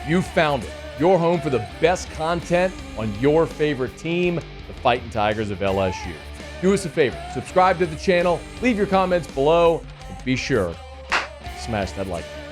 You found it. Your home for the best content on your favorite team, the Fighting Tigers of LSU. Do us a favor, subscribe to the channel, leave your comments below, and be sure to smash that like button.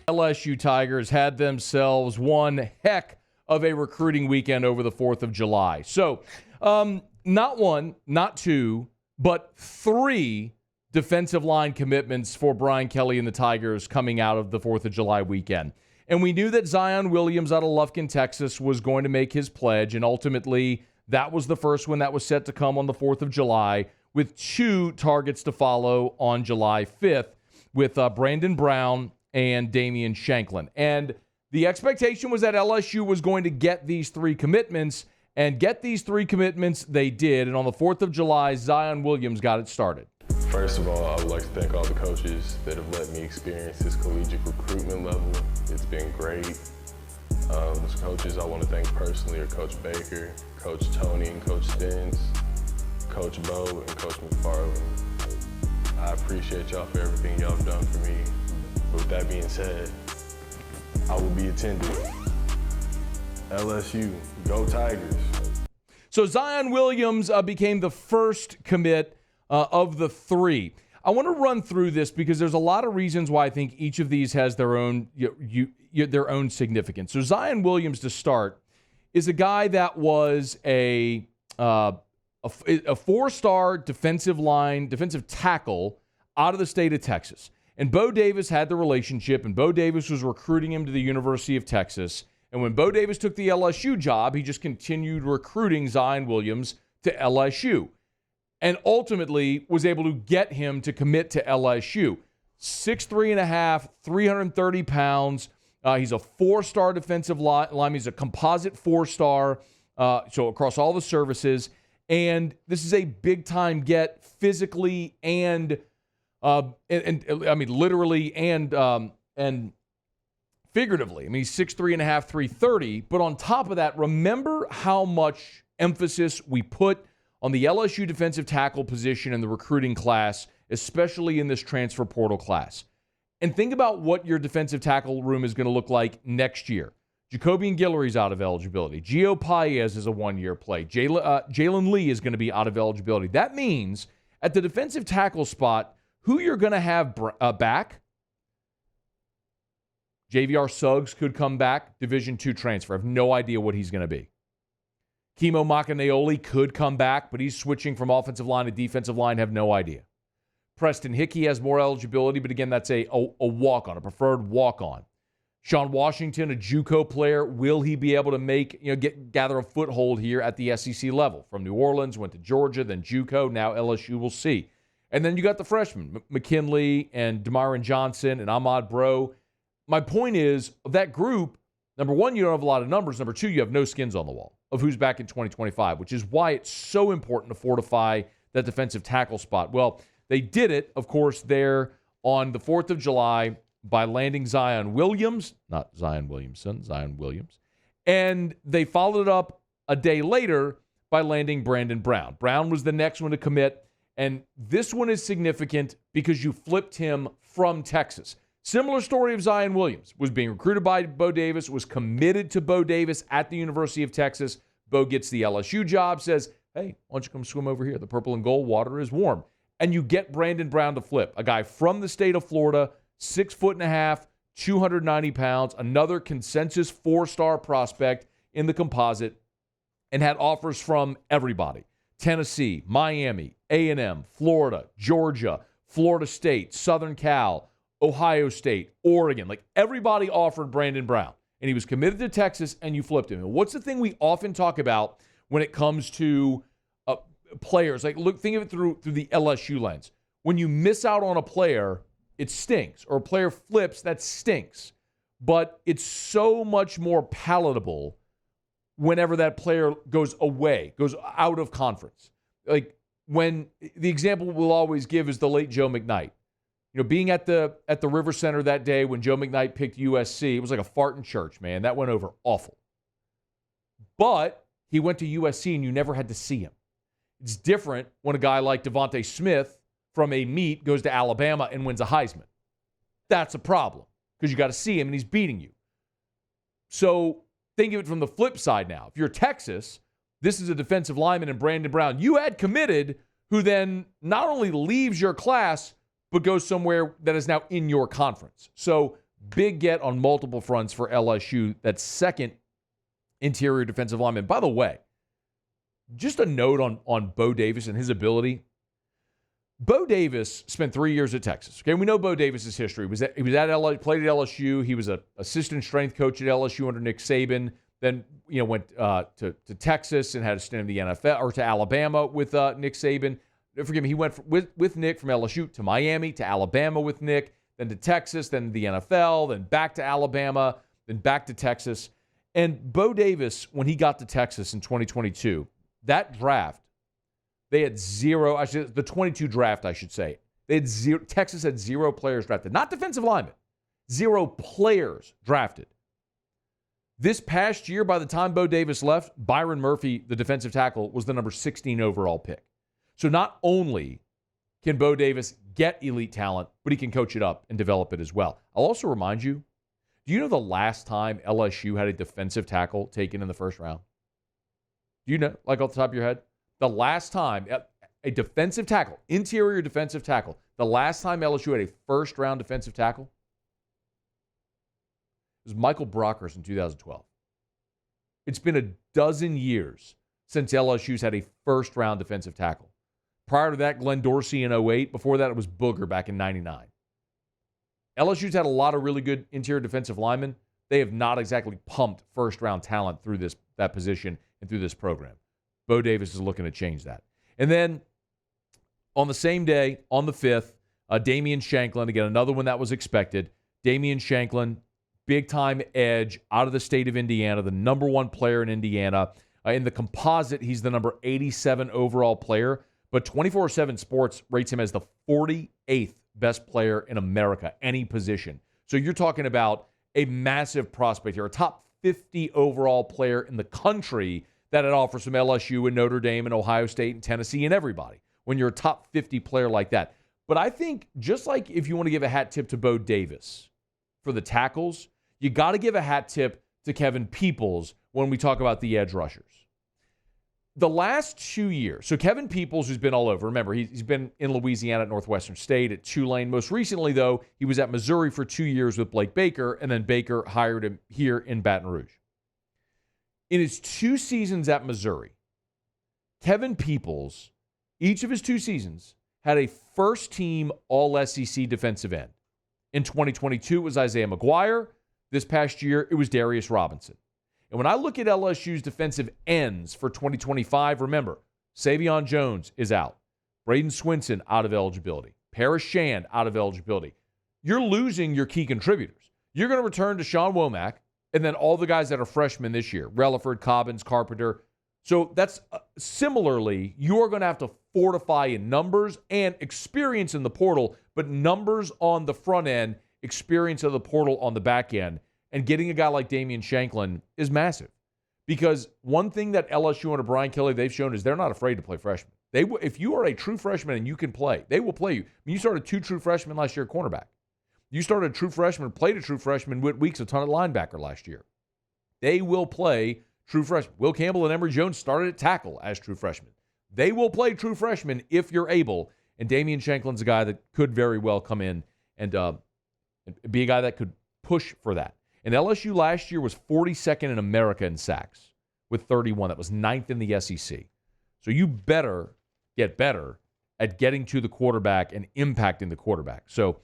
LSU Tigers had themselves one heck of a recruiting weekend over the 4th of July. So, not one, not two, but three defensive line commitments for Brian Kelly and the Tigers coming out of the 4th of July weekend. And we knew that Zion Williams out of Lufkin, Texas was going to make his pledge, and ultimately that was the first one that was set to come on the 4th of July, with two targets to follow on July 5th with Brandon Brown and Damien Shanklin. And the expectation was that LSU was going to get these three commitments, and get these three commitments they did. And on the 4th of July, Zion Williams got it started. First of all, I would like to thank all the coaches that have let me experience this collegiate recruitment level. It's been great. Those coaches I want to thank personally are Coach Baker, Coach Tony and Coach Stens, Coach Bo, and Coach McFarland. I appreciate y'all for everything y'all have done for me. But with that being said, I will be attending. LSU, go Tigers. So Zion Williams became the first commit of the three. I want to run through this because there's a lot of reasons why I think each of these has their own their own significance. So Zion Williams, to start, is a guy that was a four-star defensive tackle out of the state of Texas. And Bo Davis had the relationship, and Bo Davis was recruiting him to the University of Texas. And when Bo Davis took the LSU job, he just continued recruiting Zion Williams to LSU, and ultimately was able to get him to commit to LSU. 6'3.5", 330 pounds. He's a four-star defensive lineman. He's a composite four-star, so across all the services. And this is a big-time get physically and I mean literally and figuratively. I mean, he's 6'3.5", 330. But on top of that, remember how much emphasis we put on the LSU defensive tackle position in the recruiting class, especially in this transfer portal class. And think about what your defensive tackle room is going to look like next year. Jacobian Guillory's out of eligibility. Gio Paez is a one-year play. Jalen Lee is going to be out of eligibility. That means at the defensive tackle spot, who you're going to have back? JVR Suggs could come back, Division II transfer. I have no idea what he's going to be. Kimo Makaneoli could come back, but he's switching from offensive line to defensive line. Have no idea. Preston Hickey has more eligibility, but again, that's a walk-on, a preferred walk-on. Sean Washington, a JUCO player, will he be able to gather a foothold here at the SEC level? From New Orleans, went to Georgia, then JUCO, now LSU. We'll see. And then you got the freshmen, McKinley and Demiron Johnson and Ahmad Bro. My point is, of that group, number one, you don't have a lot of numbers. Number two, you have no skins on the wall of who's back in 2025, which is why it's so important to fortify that defensive tackle spot. Well, they did it, of course, there on the 4th of July by landing Zion Williams, not Zion Williamson, Zion Williams. And they followed it up a day later by landing Brandon Brown. Brown was the next one to commit, and this one is significant because you flipped him from Texas. Similar story of Zion Williams. Was being recruited by Bo Davis, was committed to Bo Davis at the University of Texas. Bo gets the LSU job, says, hey, why don't you come swim over here? The purple and gold water is warm. And you get Brandon Brown to flip, a guy from the state of Florida, 6'1.5", 290 pounds, another consensus four-star prospect in the composite, and had offers from everybody. Tennessee, Miami, A&M, Florida, Georgia, Florida State, Southern Cal, Ohio State, Oregon. Like, everybody offered Brandon Brown, and he was committed to Texas, and you flipped him. And what's the thing we often talk about when it comes to players? Like, look, think of it through the LSU lens. When you miss out on a player, it stinks. Or a player flips, that stinks. But it's so much more palatable whenever that player goes away, goes out of conference. Like, when the example we'll always give is the late Joe McKnight. You know, being at the River Center that day when Joe McKnight picked USC, it was like a fart in church, man. That went over awful. But he went to USC and you never had to see him. It's different when a guy like Devontae Smith from a meet goes to Alabama and wins a Heisman. That's a problem because you got to see him and he's beating you. So think of it from the flip side now. If you're Texas, this is a defensive lineman in Brandon Brown you had committed, who then not only leaves your class, but goes somewhere that is now in your conference. So big get on multiple fronts for LSU, that second interior defensive lineman. By the way, just a note on Bo Davis and his ability. Bo Davis spent 3 years at Texas. Okay, we know Bo Davis's history. He was at played at LSU. He was an assistant strength coach at LSU under Nick Saban. Then went to Texas and had a stint in the NFL, or to Alabama with Nick Saban. Forgive me, he went with Nick from LSU to Miami, to Alabama with Nick, then to Texas, then the NFL, then back to Alabama, then back to Texas. And Bo Davis, when he got to Texas in 2022, that draft, they had zero, the 22 draft, I should say. They had zero, Texas had 0 players drafted, not defensive linemen, 0 players drafted. This past year, by the time Bo Davis left, Byron Murphy, the defensive tackle, was the number 16 overall pick. So not only can Bo Davis get elite talent, but he can coach it up and develop it as well. I'll also remind you, do you know the last time LSU had a defensive tackle taken in the first round? Do you know, like off the top of your head? The last time a defensive tackle, interior defensive tackle, the last time LSU had a first-round defensive tackle was Michael Brockers in 2012. It's been a dozen years since LSU's had a first-round defensive tackle. Prior to that, Glenn Dorsey in 2008. Before that, it was Booger back in 99. LSU's had a lot of really good interior defensive linemen. They have not exactly pumped first-round talent through that position and through this program. Bo Davis is looking to change that. And then on the same day, on the 5th, Damien Shanklin, again, another one that was expected. Damien Shanklin, big-time edge out of the state of Indiana, the number 1 player in Indiana. In the composite, he's the number 87 overall player, but 24/7 Sports rates him as the 48th best player in America, any position. So you're talking about a massive prospect here, a top 50 overall player in the country that it offers from LSU and Notre Dame and Ohio State and Tennessee and everybody when you're a top 50 player like that. But I think just like if you want to give a hat tip to Bo Davis for the tackles, you got to give a hat tip to Kevin Peoples when we talk about the edge rushers. The last 2 years, so Kevin Peoples, who's been all over, remember, he's been in Louisiana at Northwestern State, at Tulane. Most recently, though, he was at Missouri for 2 years with Blake Baker, and then Baker hired him here in Baton Rouge. In his 2 seasons at Missouri, Kevin Peoples, each of his 2 seasons, had a first-team All-SEC defensive end. In 2022, it was Isaiah McGuire. This past year, it was Darius Robinson. And when I look at LSU's defensive ends for 2025, remember, Savion Jones is out. Braden Swinson out of eligibility. Paris Shand out of eligibility. You're losing your key contributors. You're going to return to Sean Womack, and then all the guys that are freshmen this year, Relaford, Cobbins, Carpenter. So that's similarly, you're going to have to fortify in numbers and experience in the portal, but numbers on the front end, experience of the portal on the back end. And getting a guy like Damien Shanklin is massive. Because one thing that LSU under Brian Kelly, they've shown is they're not afraid to play freshmen. If you are a true freshman and you can play, they will play you. I mean, you started 2 true freshmen last year at cornerback. You started a true freshman, played a true freshman, Whit Weeks, a ton of linebacker last year. They will play true freshmen. Will Campbell and Emory Jones started at tackle as true freshmen. They will play true freshmen if you're able. And Damien Shanklin's a guy that could very well come in and be a guy that could push for that. And LSU last year was 42nd in America in sacks with 31. That was 9th in the SEC. So you better get better at getting to the quarterback and impacting the quarterback. So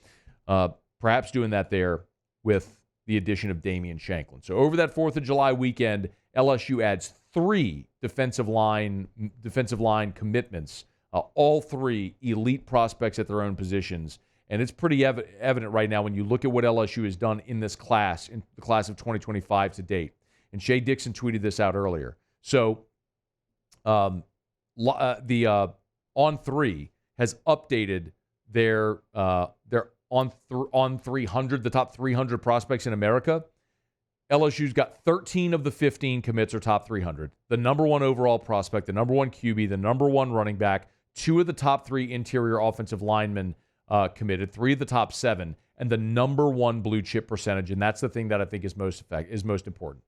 perhaps doing that there with the addition of Damien Shanklin. So over that 4th of July weekend, LSU adds 3 defensive line commitments, all 3 elite prospects at their own positions. And it's pretty evident right now when you look at what LSU has done in this class, in the class of 2025 to date. And Shea Dixon tweeted this out earlier. So the On3 has updated their on 300, the top 300 prospects in America. LSU's got 13 of the 15 commits are top 300. The number 1 overall prospect, the number 1 QB, the number 1 running back, 2 of the top 3 interior offensive linemen committed, 3 of the top 7, and the number 1 blue chip percentage. And that's the thing that I think is most important.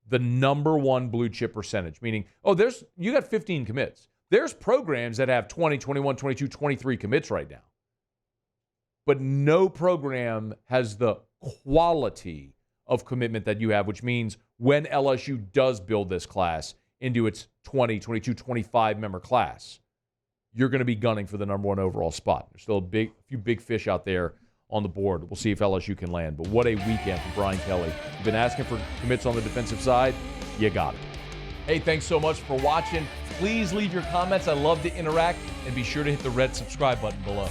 The number 1 blue chip percentage, meaning, you got 15 commits. There's programs that have 20, 21, 22, 23 commits right now. But no program has the quality of commitment that you have, which means when LSU does build this class into its 20, 22, 25 member class, you're going to be gunning for the number 1 overall spot. There's still a few big fish out there on the board. We'll see if LSU can land. But what a weekend for Brian Kelly. You've been asking for commits on the defensive side. You got it. Hey, thanks so much for watching. Please leave your comments. I love to interact. And be sure to hit the red subscribe button below.